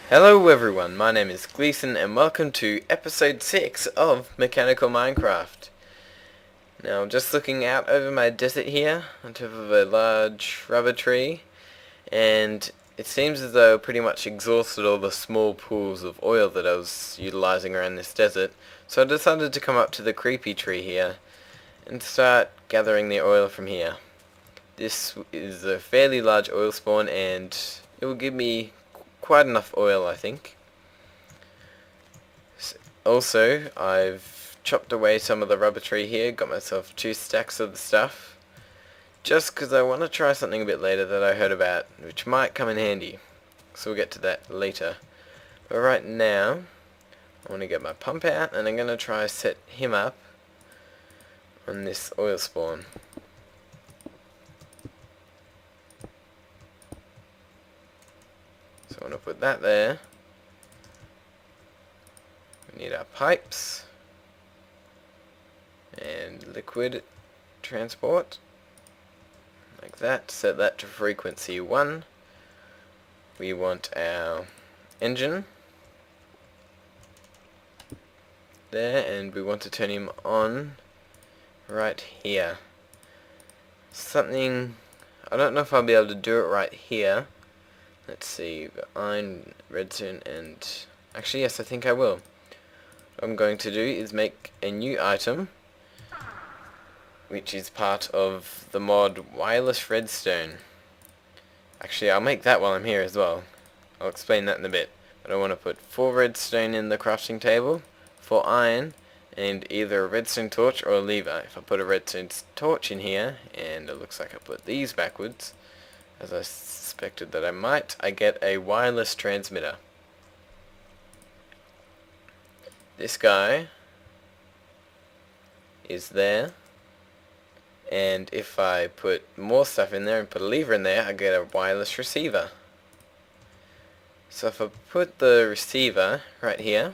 Hello everyone, my name is Gleason and welcome to episode 6 of Mechanical Minecraft. Now I'm just looking out over my desert here on top of a large rubber tree, and it seems as though I pretty much exhausted all the small pools of oil that I was utilizing around this desert, so I decided to come up to the creepy tree here and start gathering the oil from here. This is a fairly large oil spawn and it will give me quite enough oil, I think. Also, I've chopped away some of the rubber tree here, got myself 2 stacks of the stuff, just because I want to try something a bit later that I heard about, which might come in handy. So we'll get to that later. But right now, I want to get my pump out, and I'm going to try set him up on this oil spawn. So I want to put that there. We need our pipes and liquid transport, like that. Set that to frequency 1. We want our engine there, and we want to turn him on right here. Something, I don't know if I'll be able to do it right here. Let's see, you've got iron, redstone, and actually yes, I think I will. What I'm going to do is make a new item, which is part of the mod Wireless Redstone. Actually, I'll make that while I'm here as well. I'll explain that in a bit. But I want to put 4 redstone in the crafting table, 4 iron, and either a redstone torch or a lever. If I put a redstone torch in here, and it looks like I put these backwards, as I suspected that I might, I get a wireless transmitter. This guy is there, and if I put more stuff in there and put a lever in there, I get a wireless receiver. So if I put the receiver right here,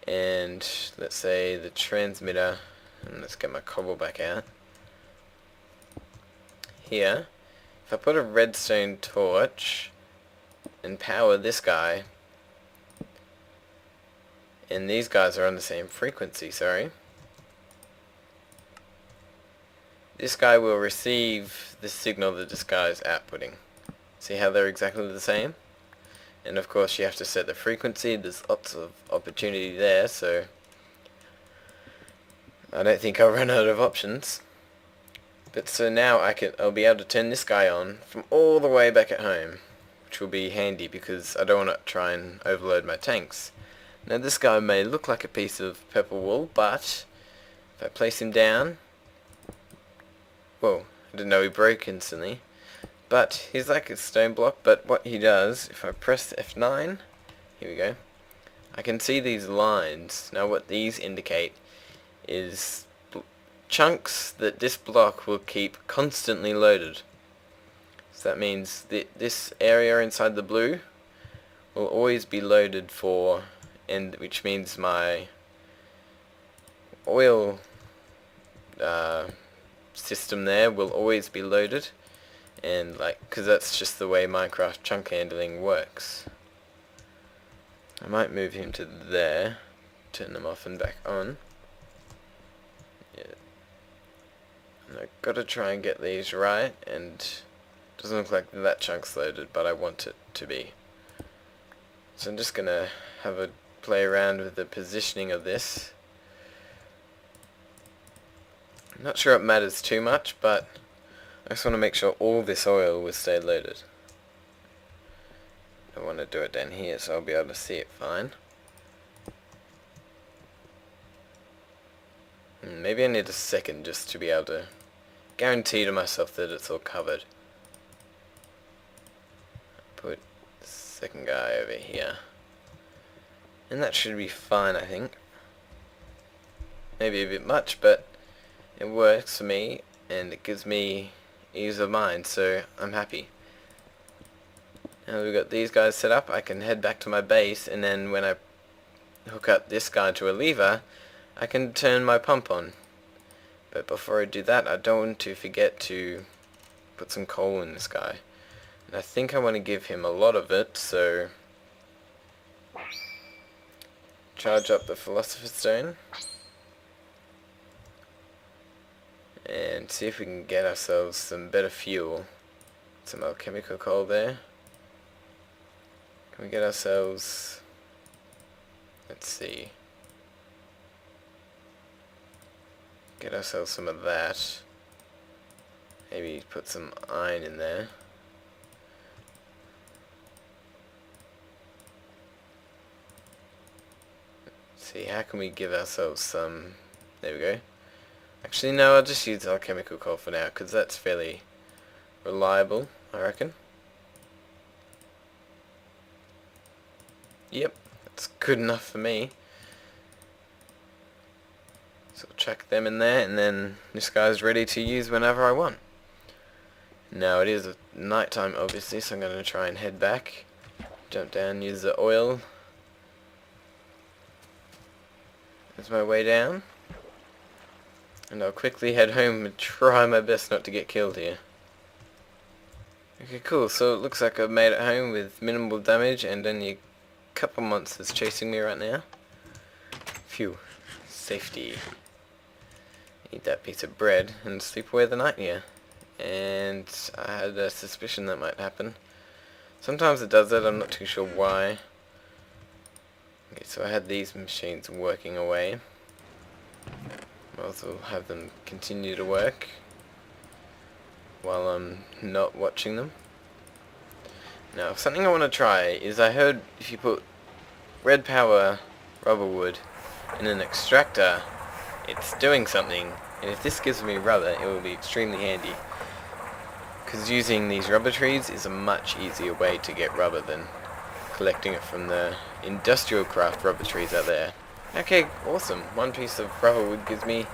and let's say the transmitter, and let's get my cobble back out here. If I put a redstone torch and power this guy, and these guys are on the same frequency, sorry, this guy will receive the signal that this guy is outputting. See how they're exactly the same? And of course you have to set the frequency. There's lots of opportunity there, so I don't think I'll run out of options. But so now I'll be able to turn this guy on from all the way back at home, which will be handy because I don't want to try and overload my tanks. Now this guy may look like a piece of purple wool, but if I place him down, whoa, I didn't know he broke instantly. But he's like a stone block, but what he does, if I press F9, here we go, I can see these lines. Now what these indicate is chunks that this block will keep constantly loaded. So that means this area inside the blue will always be loaded for, and which means my oil system there will always be loaded, and like, because that's just the way Minecraft chunk handling works. I might move him to there, turn them off and back on. Yeah. And I've got to try and get these right, and it doesn't look like that chunk's loaded, but I want it to be. So I'm just going to have a play around with the positioning of this. I'm not sure it matters too much, but I just want to make sure all this oil will stay loaded. I want to do it down here so I'll be able to see it fine. Maybe I need a second just to be able to guarantee to myself that it's all covered. Put the second guy over here. And that should be fine, I think. Maybe a bit much, but it works for me and it gives me ease of mind, so I'm happy. Now we've got these guys set up, I can head back to my base, and then when I hook up this guy to a lever, I can turn my pump on. But before I do that, I don't want to forget to put some coal in this guy. And I think I want to give him a lot of it, so charge up the Philosopher's Stone and see if we can get ourselves some better fuel. Some alchemical coal there. Can we get ourselves, let's see, get ourselves some of that. Maybe put some iron in there. Let's see, how can we give ourselves some, there we go. Actually no, I'll just use alchemical coal for now, because that's fairly reliable, I reckon. Yep, that's good enough for me. So I'll chuck them in there, and then this guy's ready to use whenever I want. Now it is night time obviously, so I'm going to try and head back. Jump down, use the oil as my way down. And I'll quickly head home and try my best not to get killed here. Okay, cool, so it looks like I've made it home with minimal damage and only a couple monsters chasing me right now. Phew. Safety. Eat that piece of bread and sleep away the night here. And I had a suspicion that might happen. Sometimes it does that, I'm not too sure why. Okay, so I had these machines working away. I'll also have them continue to work while I'm not watching them. Now, something I want to try is I heard if you put red power rubber wood in an extractor, it's doing something. And if this gives me rubber, it will be extremely handy. Because using these rubber trees is a much easier way to get rubber than collecting it from the industrial craft rubber trees out there. Okay, awesome. One piece of rubber wood gives me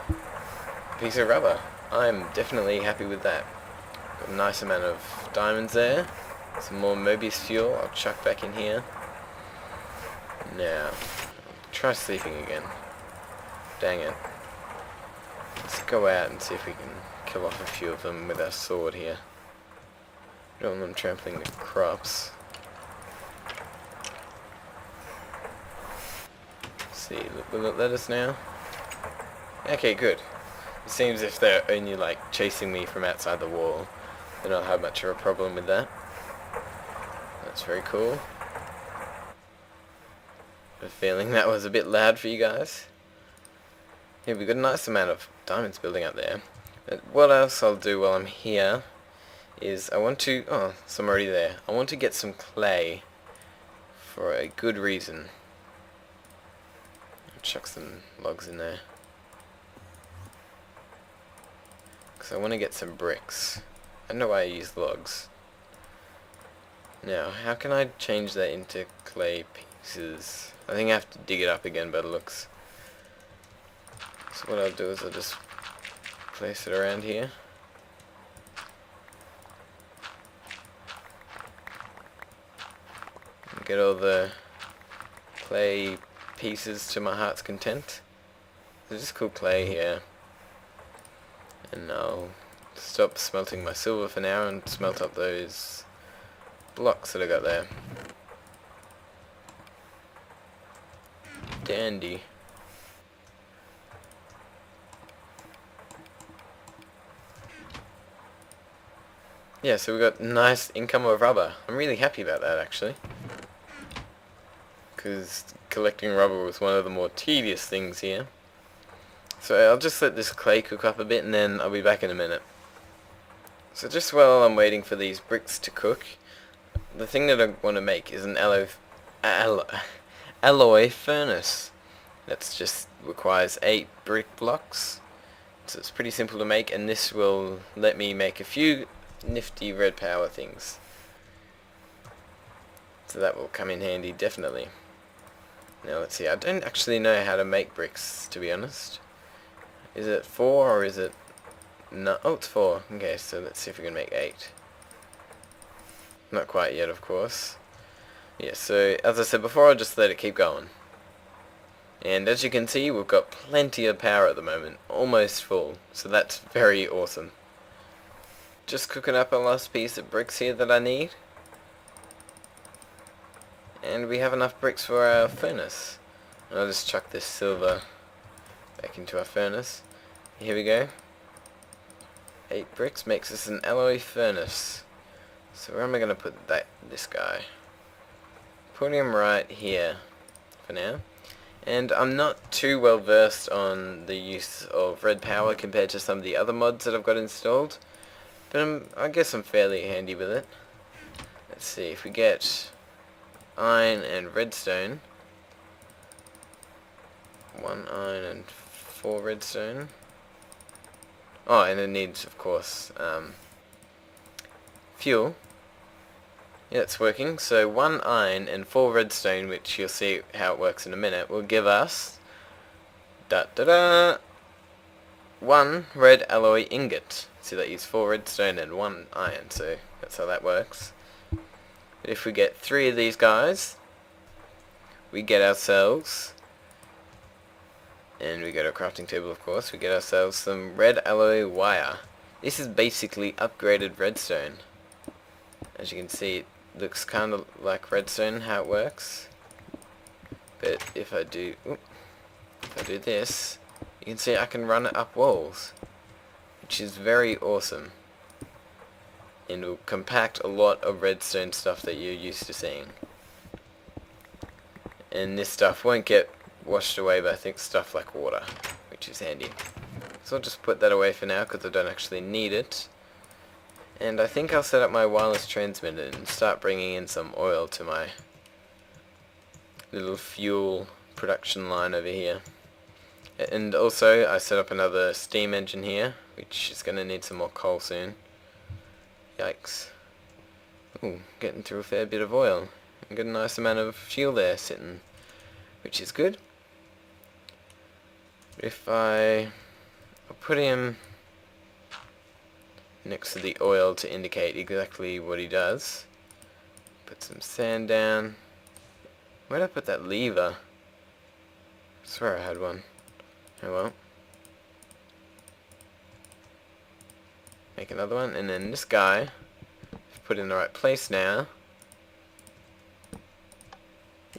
a piece of rubber. I'm definitely happy with that. Got a nice amount of diamonds there. Some more Mobius fuel I'll chuck back in here. Now, try sleeping again. Dang it. Let's go out and see if we can kill off a few of them with our sword here. Don't want them trampling the crops. Let's see, will it let us now? Okay, good. It seems if they're only like chasing me from outside the wall, then I'll have much of a problem with that. That's very cool. I have a feeling that was a bit loud for you guys. Yeah, we've got a nice amount of diamonds building up there. But what else I'll do while I'm here is I want to, oh, some already there. I want to get some clay for a good reason. I'll chuck some logs in there. Because I want to get some bricks. I don't know why I use logs. Now, how can I change that into clay pieces? I think I have to dig it up again by the looks. So what I'll do is I'll just place it around here. And get all the clay pieces to my heart's content. There's just cool clay here. And I'll stop smelting my silver for now and smelt up those blocks that I got there. Dandy. Yeah, so we got nice income of rubber. I'm really happy about that actually. Because collecting rubber was one of the more tedious things here. So I'll just let this clay cook up a bit and then I'll be back in a minute. So just while I'm waiting for these bricks to cook, the thing that I want to make is an alloy furnace. That just requires 8 brick blocks. So it's pretty simple to make, and this will let me make a few nifty red power things. So that will come in handy definitely. Now let's see, I don't actually know how to make bricks, to be honest. Is it 4 or is it... No, oh, it's 4. Okay, so let's see if we can make 8. Not quite yet, of course. Yeah, so as I said before, I'll just let it keep going. And as you can see, we've got plenty of power at the moment, almost full, so that's very awesome. just cooking up a last piece of bricks here that I need. And we have enough bricks for our furnace. And I'll just chuck this silver back into our furnace. Here we go. 8 bricks makes us an alloy furnace. So where am I going to put this guy? Put him right here for now. And I'm not too well versed on the use of red power compared to some of the other mods that I've got installed. But I guess I'm fairly handy with it. Let's see, if we get iron and redstone. 1 iron and 4 redstone. Oh, and it needs, of course, fuel. Yeah, it's working. So 1 iron and 4 redstone, which you'll see how it works in a minute, will give us 1 red alloy ingot. See, that use 4 redstone and 1 iron, so that's how that works. But if we get 3 of these guys, we get ourselves, and we go to a crafting table, of course, we get ourselves some red alloy wire. This is basically upgraded redstone. As you can see, it looks kind of like redstone, how it works. But if I do this, you can see I can run it up walls, which is very awesome. And will compact a lot of redstone stuff that you're used to seeing. And this stuff won't get washed away by stuff like water, which is handy. So I'll just put that away for now because I don't actually need it. And I think I'll set up my wireless transmitter and start bringing in some oil to my little fuel production line over here. And also I set up another steam engine here, which is going to need some more coal soon. Yikes. Ooh, getting through a fair bit of oil. And got a nice amount of fuel there sitting, which is good. If I'll put him next to the oil to indicate exactly what he does. Put some sand down. Where'd I put that lever? I swear I had one. Oh well. Make another one, and then this guy, put in the right place now,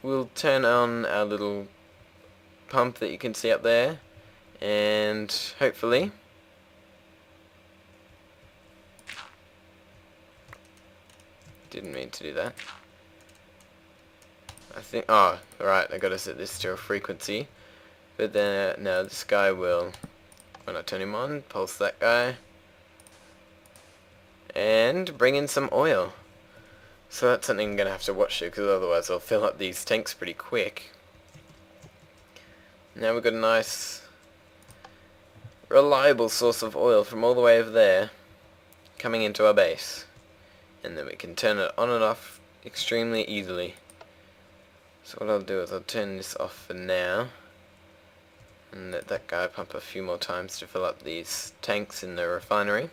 we'll turn on our little pump that you can see up there, and hopefully didn't mean to do that. I think, oh, right, I gotta set this to a frequency, but then now this guy will, when I turn him on, pulse that guy and bring in some oil. So that's something I'm going to have to watch here, because otherwise I'll fill up these tanks pretty quick. Now we've got a nice reliable source of oil from all the way over there coming into our base, and then we can turn it on and off extremely easily. So what I'll do is I'll turn this off for now and let that guy pump a few more times to fill up these tanks in the refinery.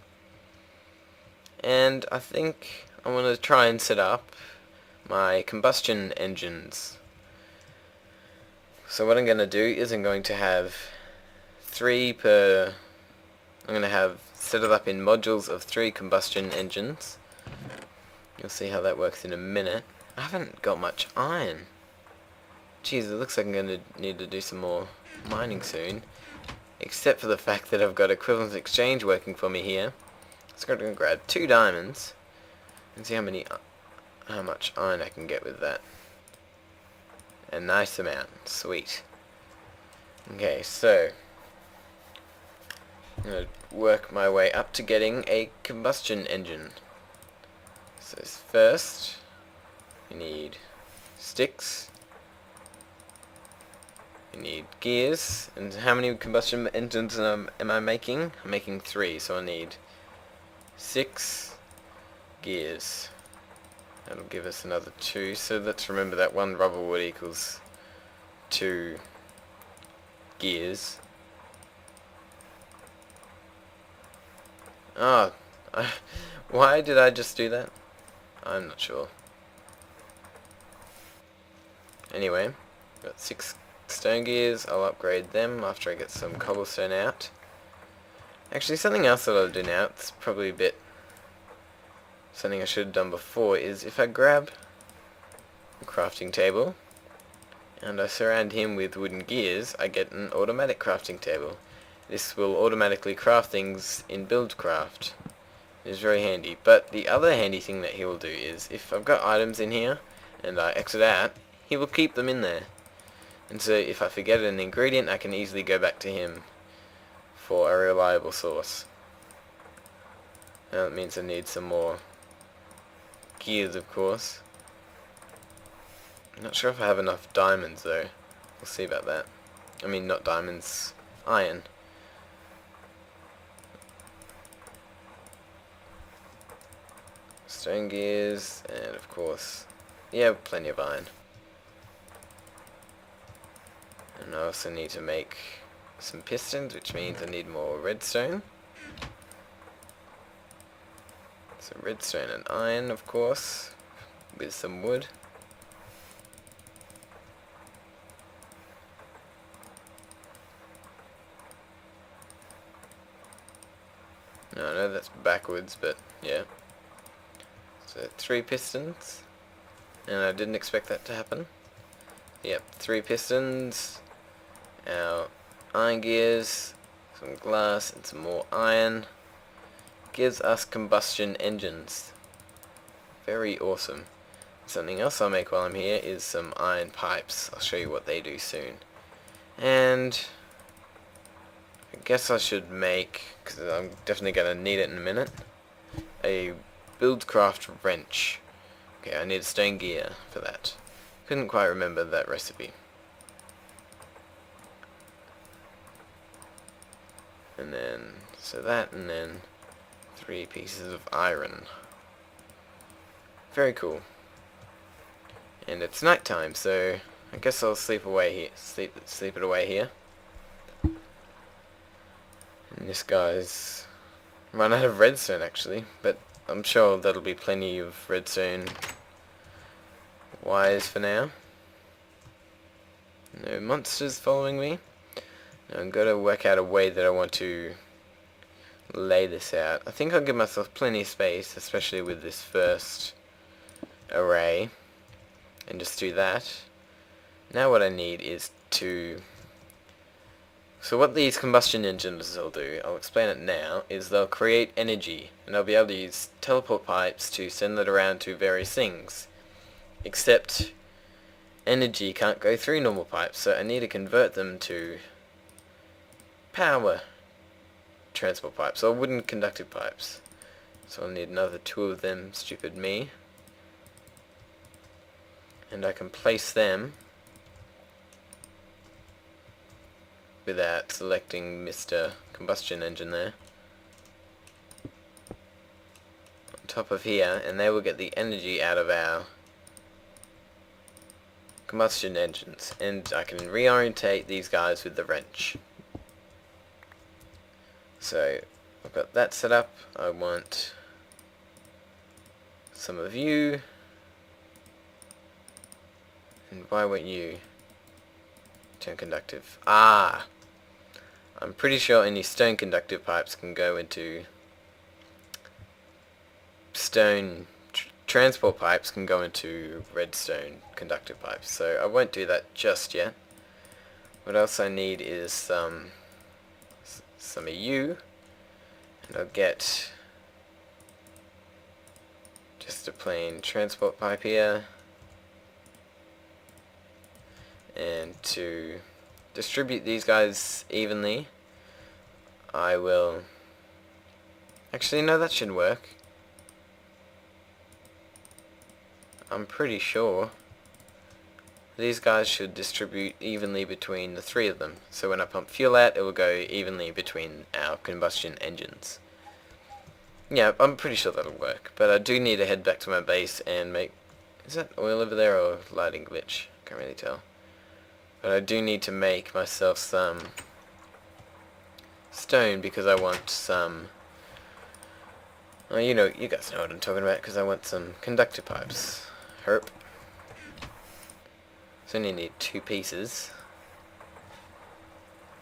And I think I want to try and set up my combustion engines. So what I'm going to do is I'm going to have 3 per... I'm going to have set it up in modules of 3 combustion engines. You'll see how that works in a minute. I haven't got much iron. Jeez, it looks like I'm going to need to do some more mining soon. Except for the fact that I've got equivalence exchange working for me here. So I'm going to grab 2 diamonds and see how much iron I can get with that. A nice amount. Sweet. Okay, so I'm going to work my way up to getting a combustion engine. So first, you need sticks. You need gears. And how many combustion engines am I making? I'm making 3, so I need 6 gears. That'll give us another 2. So let's remember that 1 rubber wood equals 2 gears. Oh, why did I just do that? I'm not sure. Anyway, got 6 stone gears. I'll upgrade them after I get some cobblestone out. Actually, something else that I'll do now, it's probably a bit something I should have done before is if I grab a crafting table and I surround him with wooden gears, I get an automatic crafting table. This will automatically craft things in BuildCraft. It is very handy. But the other handy thing that he will do is, if I've got items in here and I exit out, he will keep them in there. And so if I forget an ingredient, I can easily go back to him for a reliable source. Now that means I need some more gears, of course. I'm not sure if I have enough diamonds though. We'll see about that. I mean, not diamonds, iron. Stone gears, and of course, yeah, plenty of iron. And I also need to make some pistons, which means I need more redstone. So redstone and iron, of course, with some wood. No, I know that's backwards, but yeah. So 3 pistons, and I didn't expect that to happen. Yep, 3 pistons, our iron gears, some glass, and some more iron. Gives us combustion engines. Very awesome. Something else I'll make while I'm here is some iron pipes. I'll show you what they do soon. And I guess I should make, because I'm definitely going to need it in a minute, a BuildCraft wrench. Okay, I need a stone gear for that. Couldn't quite remember that recipe. And then, so that, and then 3 pieces of iron. Very cool. And it's night time, so I guess I'll sleep away here. Sleep it away here. And this guy's run out of redstone actually, but I'm sure that'll be plenty of redstone wires for now. No monsters following me. Now I've got to work out a way that I want to lay this out. I think I'll give myself plenty of space, especially with this first array, and just do that. Now what I need is to... So what these combustion engines will do, I'll explain it now, is they'll create energy, and I'll be able to use teleport pipes to send that around to various things. Except energy can't go through normal pipes, so I need to convert them to power transport pipes, or wooden conductive pipes. So I'll need another 2 of them, stupid me. And I can place them without selecting Mr. Combustion Engine there on top of here, and they will get the energy out of our combustion engines, and I can reorientate these guys with the wrench. So I've got that set up. I want some of you, and why won't you turn conductive? Ah! I'm pretty sure any stone conductive pipes can go into stone transport pipes can go into redstone conductive pipes, so I won't do that just yet. What else I need is some of you, and I'll get just a plain transport pipe here, and to distribute these guys evenly I will actually, no, that should work. I'm pretty sure these guys should distribute evenly between the 3 of them. So when I pump fuel out, it will go evenly between our combustion engines. Yeah, I'm pretty sure that'll work. But I do need to head back to my base and make... Is that oil over there or lighting glitch? Can't really tell. But I do need to make myself some stone because I want some... Oh, you guys know what I'm talking about, because I want some conductor pipes. Herp. So I only need 2 pieces.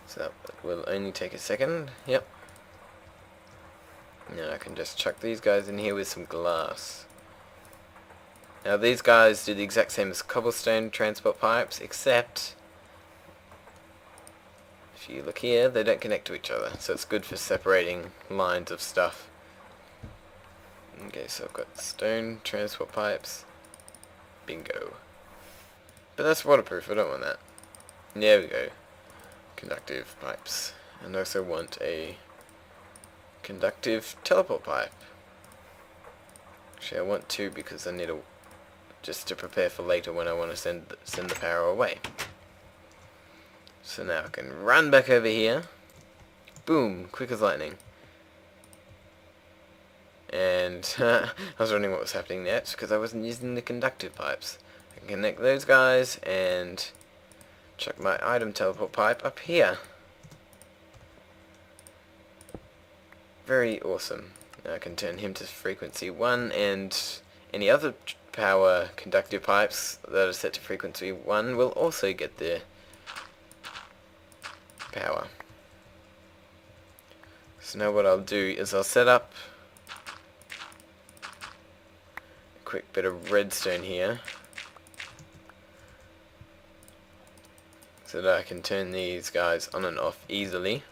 So that will only take a second. Yep. Now I can just chuck these guys in here with some glass. Now these guys do the exact same as cobblestone transport pipes, except if you look here, they don't connect to each other, so it's good for separating lines of stuff. Okay, so I've got stone transport pipes. Bingo. But that's waterproof, I don't want that. There we go. Conductive pipes. And I also want a conductive teleport pipe. Actually, I want two because I need just to prepare for later when I want to send the power away. So now I can run back over here. Boom, quick as lightning. And I was wondering what was happening there. It's because I wasn't using the conductive pipes. I can connect those guys and chuck my item teleport pipe up here. Very awesome. Now I can turn him to frequency 1, and any other power conductive pipes that are set to frequency 1 will also get their power. So now what I'll do is I'll set up a quick bit of redstone here so that I can turn these guys on and off easily.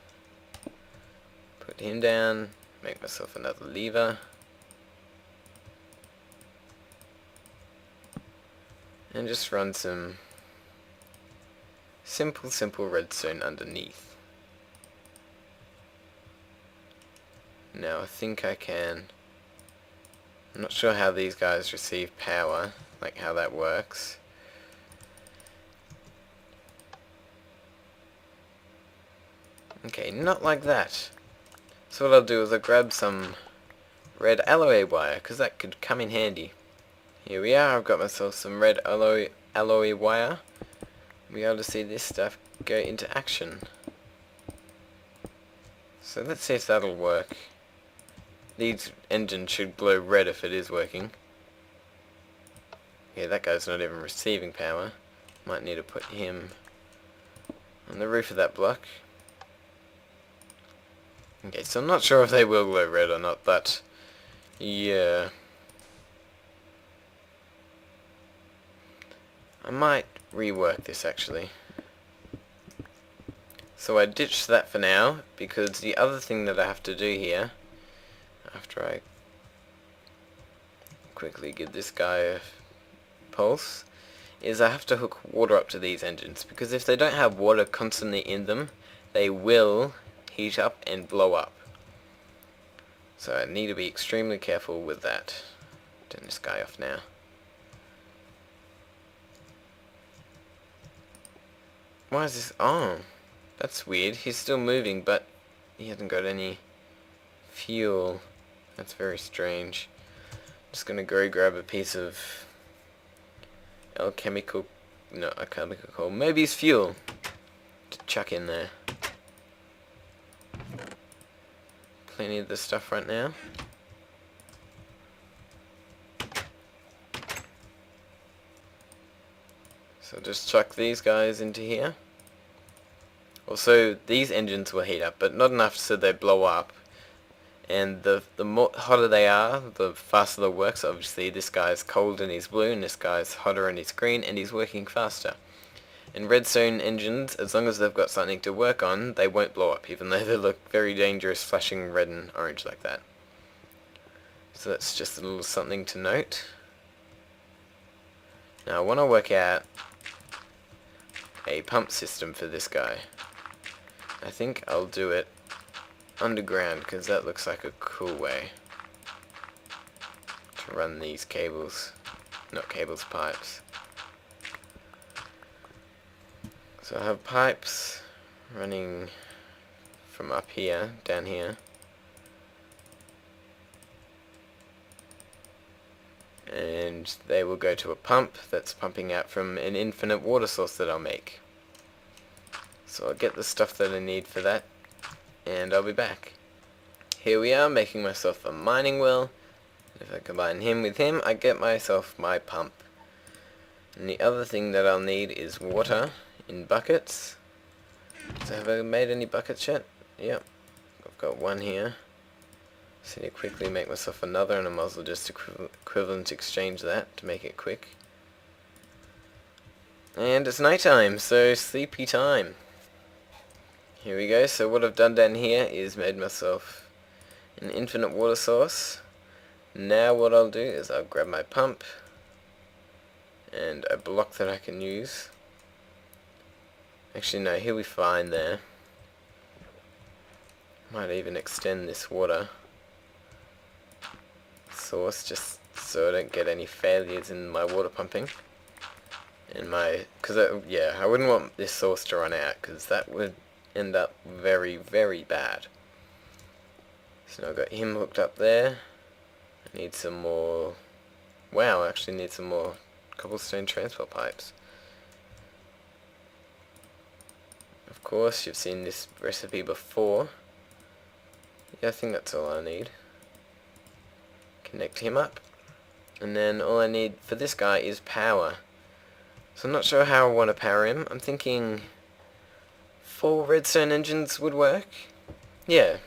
Put him down, make myself another lever, and just run some simple redstone underneath. Now I think I can. I'm not sure how these guys receive power, like how that works. Okay, not like that. So what I'll do is I'll grab some red alloy wire, because that could come in handy. Here we are, I've got myself some red alloy wire. We'll be able to see this stuff go into action. So let's see if that'll work. These engines should glow red if it is working. Yeah, that guy's not even receiving power. Might need to put him on the roof of that block. Okay, so I'm not sure if they will glow red or not, but yeah. I might rework this actually. So I ditched that for now, because the other thing that I have to do here, after I quickly give this guy a pulse, is I have to hook water up to these engines, because if they don't have water constantly in them, they will heat up and blow up. So I need to be extremely careful with that. Turn this guy off now. Why is this? Oh, that's weird. He's still moving, but he hasn't got any fuel. That's very strange. Just gonna go grab a piece of alchemical coal. Maybe it's fuel to chuck in there. Plenty of this stuff right now. So just chuck these guys into here. Also, these engines will heat up, but not enough so they blow up. And the more hotter they are, the faster they'll work. So obviously this guy's cold and he's blue, and this guy's hotter and he's green, and he's working faster. And redstone engines, as long as they've got something to work on, they won't blow up, even though they look very dangerous, flashing red and orange like that. So that's just a little something to note. Now I want to work out a pump system for this guy. I think I'll do it underground, because that looks like a cool way to run these cables. Not cables, pipes. So I have pipes running from up here, down here. And they will go to a pump that's pumping out from an infinite water source that I'll make. So I'll get the stuff that I need for that, and I'll be back. Here we are, making myself a mining well. If I combine him with him, I get myself my pump. And the other thing that I'll need is water in buckets. So have I made any buckets yet? Yep, I've got one here. So I need to quickly make myself another, and I might as well just equivalent exchange that to make it quick. And it's nighttime, so sleepy time. Here we go. So what I've done down here is made myself an infinite water source. Now what I'll do is I'll grab my pump and a block that I can use. Actually no, he'll be fine there. Might even extend this water source just so I don't get any failures in my water pumping. And yeah, I wouldn't want this source to run out, because that would end up very, very bad. So now I've got him hooked up there. I need some more... Wow, I actually need some more cobblestone transport pipes. Of course, you've seen this recipe before. Yeah, I think that's all I need. Connect him up. And then all I need for this guy is power. So I'm not sure how I want to power him. I'm thinking 4 redstone engines would work. Yeah.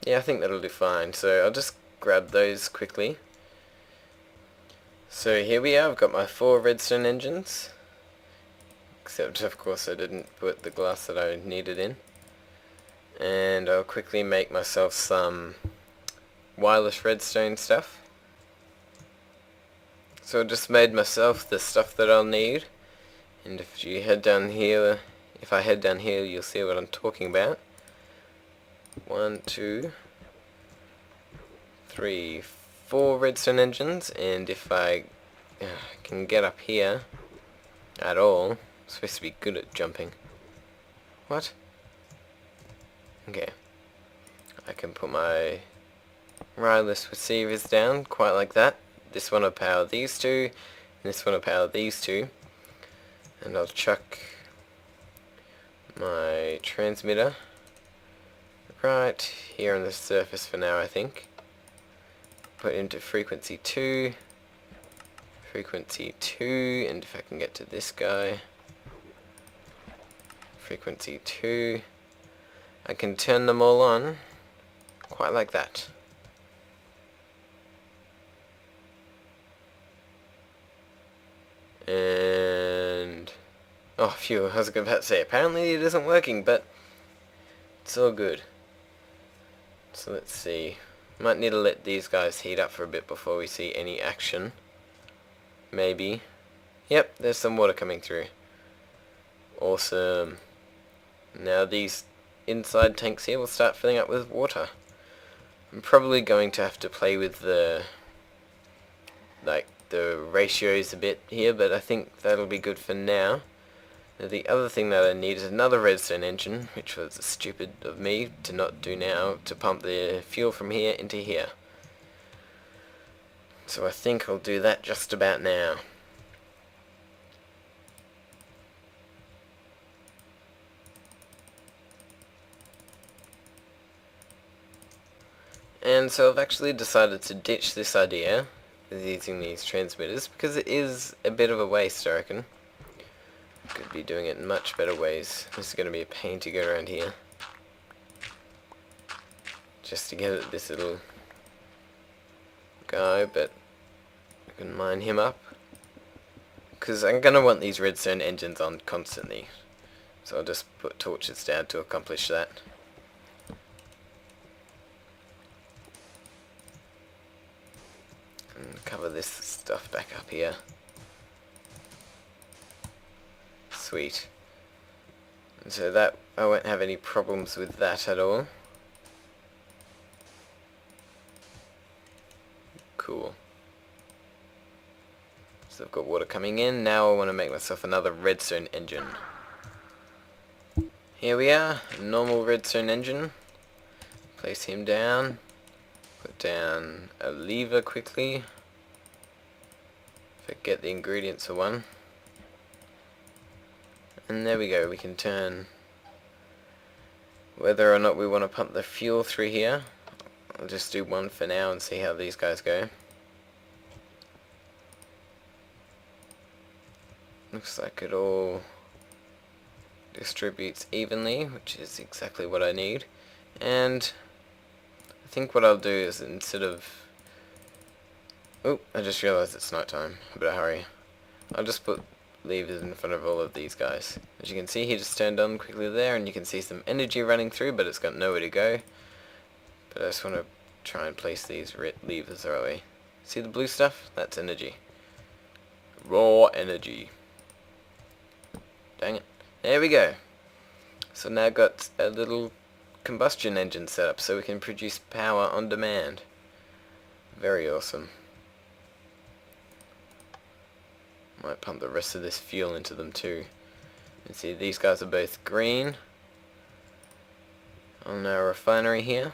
Yeah, I think that'll do fine. So I'll just grab those quickly. So here we are. I've got my 4 redstone engines. Except, of course, I didn't put the glass that I needed in. And I'll quickly make myself some wireless redstone stuff. So I just made myself the stuff that I'll need, and if you head down here, you'll see what I'm talking about. 1, 2, 3, 4 redstone engines, and if I can get up here at all, I'm supposed to be good at jumping. What? Okay. I can put my wireless receivers down quite like that. This one will power these two, and this one will power these two. And I'll chuck my transmitter right here on the surface for now, I think. Put into frequency 2, and if I can get to this guy, frequency 2, I can turn them all on quite like that. And oh phew, I was about to say apparently it isn't working, but it's all good. So let's see, might need to let these guys heat up for a bit before we see any action. Maybe. Yep, there's some water coming through. Awesome. Now these inside tanks here will start filling up with water. I'm probably going to have to play with the ratios a bit here, but I think that'll be good for now. Now the other thing that I need is another redstone engine, which was stupid of me to not do now, to pump the fuel from here into here. So I think I'll do that just about now. And so I've actually decided to ditch this idea with using these transmitters, because it is a bit of a waste, I reckon. Could be doing it in much better ways. This is going to be a pain to go around here. Just to get at this little guy, but I can mine him up. Because I'm going to want these redstone engines on constantly. So I'll just put torches down to accomplish that. And cover this stuff back up here. Sweet. And so that, I won't have any problems with that at all. Cool. So I've got water coming in. Now I want to make myself another redstone engine. Here we are, a normal redstone engine. Place him down. Put down a lever quickly. Forget the ingredients for one. And there we go, we can turn whether or not we want to pump the fuel through here. I'll just do one for now and see how these guys go. Looks like it all distributes evenly, which is exactly what I need. And I think what I'll do is instead of... Oh, I just realised it's night time. I better hurry. I'll just put levers in front of all of these guys. As you can see, he just turned on quickly there, and you can see some energy running through, but it's got nowhere to go. But I just want to try and place these levers early. See the blue stuff? That's energy. Raw energy. Dang it. There we go. So now I've got a little combustion engine set up so we can produce power on demand. Very awesome. Might pump the rest of this fuel into them too. You see these guys are both green on our refinery here.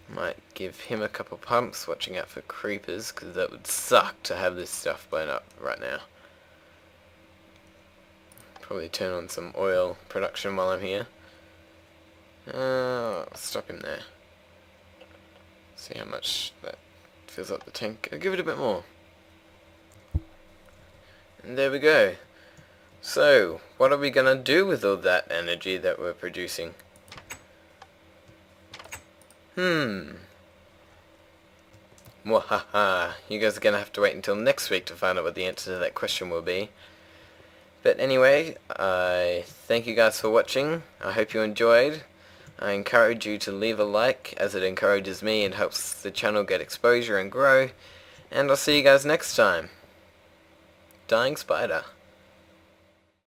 Might give him a couple pumps, watching out for creepers, because that would suck to have this stuff blown up right now. Probably turn on some oil production while I'm here. Stop him there. See how much that fills up the tank. I'll give it a bit more. And there we go. So, what are we gonna do with all that energy that we're producing? Mwahaha. You guys are gonna have to wait until next week to find out what the answer to that question will be. But anyway, I thank you guys for watching. I hope you enjoyed. I encourage you to leave a like, as it encourages me and helps the channel get exposure and grow. And I'll see you guys next time. Dying Spider.